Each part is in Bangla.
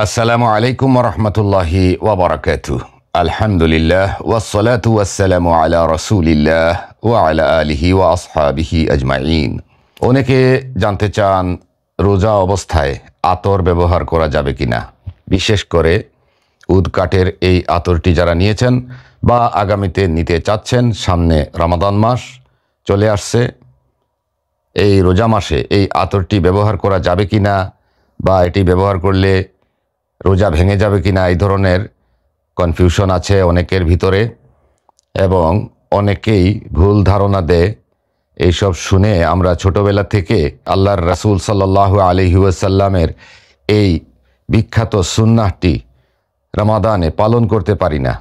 আসসালামু আলাইকুম রহমতুল্লাহি ওয়াবারাকাতুহ। আলহামদুলিল্লাহ ওয়াসসালাতু ওয়াসসালামু আলা রাসূলিল্লাহ ওয়া আলা আলিহি ওয়া আসহাবিহি আজমাইন। অনেকে জানতে চান রোজা অবস্থায় আতর ব্যবহার করা যাবে কিনা, বিশেষ করে উদ কাঠের এই আতরটি যারা নিয়েছেন বা আগামীতে নিতে চাচ্ছেন। সামনে রমাদান মাস চলে আসছে, এই রোজা মাসে এই আতরটি ব্যবহার করা যাবে কিনা বা এটি ব্যবহার করলে রোজা ভেঙে যাবে কিনা, এই ধরনের কনফিউশন আছে অনেকের ভিতরে এবং অনেকেই ভুল ধারণা দেয়। এইসব শুনে আমরা ছোটবেলা থেকে আল্লাহর রাসূল সাল্লাল্লাহু আলাইহি ওয়াসাল্লামের এই বিখ্যাত সুন্নাহটি রমাদানে পালন করতে পারি না।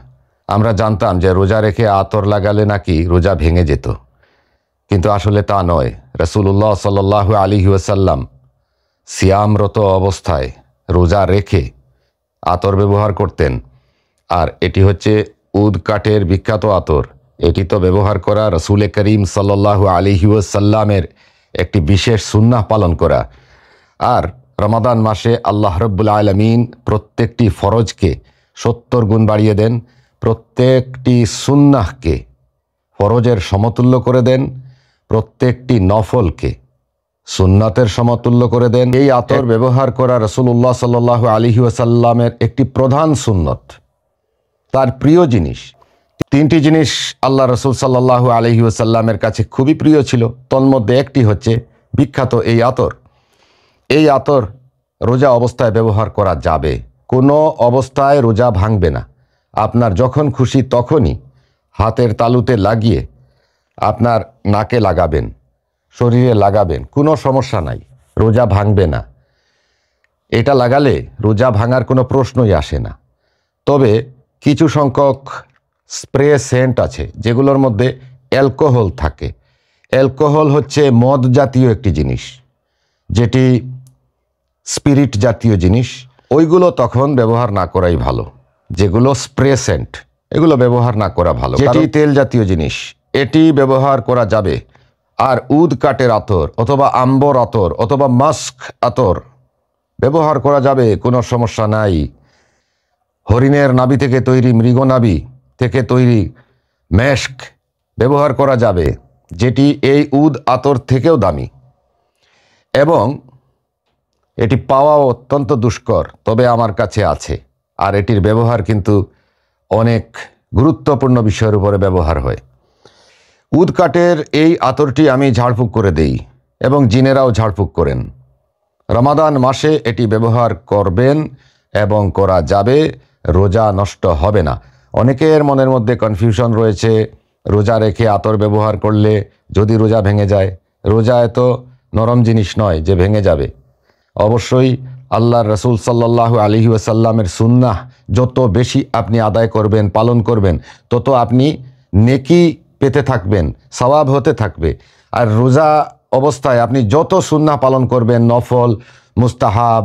আমরা জানতাম যে রোজা রেখে আতর লাগালে নাকি রোজা ভেঙে যেত, কিন্তু আসলে তা নয়। রাসূলুল্লাহ সাল্লাল্লাহু আলাইহি ওয়াসাল্লাম সিয়ামরত অবস্থায় রোজা রেখে আতর ব্যবহার করতেন। আর এটি হচ্ছে উদ কাঠের বিখ্যাত আতর। এটি তো ব্যবহার করা রাসূল করিম সাল্লাল্লাহু আলাইহি ওয়াসাল্লামের একটি বিশেষ সুন্নাহ পালন করা। আর রমাদান মাসে আল্লাহ রাব্বুল আলামিন প্রত্যেকটি ফরজকে 70 গুণ বাড়িয়ে দেন, প্রত্যেকটি সুন্নাহকে ফরজের সমতুল্য করে দেন, প্রত্যেকটি নফলকে সুন্নাতের সমতুল্য করে দেন। এই আতর ব্যবহার করা রাসূলুল্লাহ সাল্লাল্লাহু আলাইহি ওয়াসাল্লামের একটি প্রধান সুন্নত, তার প্রিয় জিনিস। তিনটি জিনিস আল্লাহ রাসূল সাল্লাল্লাহু আলাইহি ওয়াসাল্লামের কাছে খুবই প্রিয় ছিল, তন্মধ্যে একটি হচ্ছে বিখ্যাত এই আতর। এই আতর রোজা অবস্থায় ব্যবহার করা যাবে, কোনো অবস্থায় রোজা ভাঙবে না। আপনার যখন খুশি তখনই হাতের তালুতে লাগিয়ে আপনার নাকে লাগাবেন, শরীরে লাগাবেন, কোনো সমস্যা নাই, রোজা ভাঙবে না। এটা লাগালে রোজা ভাঙার কোনো প্রশ্নই আসে না। তবে কিছু সংখ্যক স্প্রে সেন্ট আছে যেগুলোর মধ্যে অ্যালকোহল থাকে। অ্যালকোহল হচ্ছে মদ জাতীয় একটি জিনিস, যেটি স্পিরিট জাতীয় জিনিস। ওইগুলো তখন ব্যবহার না করাই ভালো। যেগুলো স্প্রে সেন্ট এগুলো ব্যবহার না করা ভালো। যেটি তেল জাতীয় জিনিস এটি ব্যবহার করা যাবে। আর উদ কাঠের আতর অথবা আম্বর আতর অথবা মাস্ক আতর ব্যবহার করা যাবে, কোনো সমস্যা নাই। হরিণের নাভি থেকে তৈরি, মৃগ নাভি থেকে তৈরি মেস্ক ব্যবহার করা যাবে, যেটি এই উদ আতর থেকেও দামি এবং এটি পাওয়া অত্যন্ত দুষ্কর, তবে আমার কাছে আছে। আর এটির ব্যবহার কিন্তু অনেক গুরুত্বপূর্ণ বিষয়ের উপরে ব্যবহার হয়। উদ কাঠের এই আতরটি আমি ঝাড়ফুঁক করে দেই এবং জিনেরাও ঝাড়ফুঁক করেন। রমাদান মাসে এটি ব্যবহার করবেন এবং করা যাবে, রোজা নষ্ট হবে না। অনেকের মনের মধ্যে কনফিউশন রয়েছে, রোজা রেখে আতর ব্যবহার করলে যদি রোজা ভেঙে যায়। রোজা এত নরম জিনিস নয় যে ভেঙে যাবে। অবশ্যই আল্লাহর রাসূল সাল্লাল্লাহু আলাইহি ওয়াসাল্লামের সুন্নাহ যত বেশি আপনি আদায় করবেন, পালন করবেন, তত আপনি নেকি পেতে থাকবেন, সওয়াব হতে থাকবে। আর রোজা অবস্থায় আপনি যত সুন্নাহ পালন করবেন, নফল মুস্তাহাব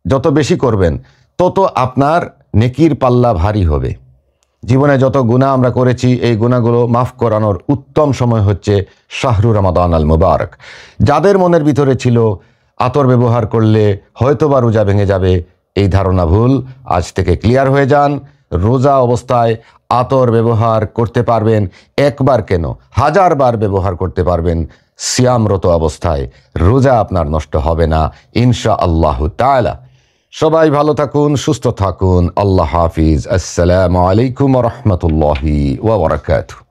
যত বেশি করবেন, তত আপনার নেকির পাল্লা ভারী হবে। জীবনে যত গুনাহ আমরা করেছি, এই গুনাহগুলো মাফ করানোর উত্তম সময় হচ্ছে শাহরু রমাদান আল মুবারক। যাদের মনের ভিতরে ছিল আতর ব্যবহার করলে হয়তোবা রোজা ভেঙে যাবে, এই ধারণা ভুল। আজ থেকে ক্লিয়ার হয়ে যান, রোজা অবস্থায় আতর ব্যবহার করতে পারবেন। একবার কেন, 1000 বার ব্যবহার করতে পারবেন। সিয়ামরত অবস্থায় রোজা আপনার নষ্ট হবে না ইনশাআল্লাহু তাআলা। সবাই ভালো থাকুন, সুস্থ থাকুন। আল্লাহ হাফিজ। আসসালামু আলাইকুম ওয়া রাহমাতুল্লাহি ওয়া বারাকাতুহু।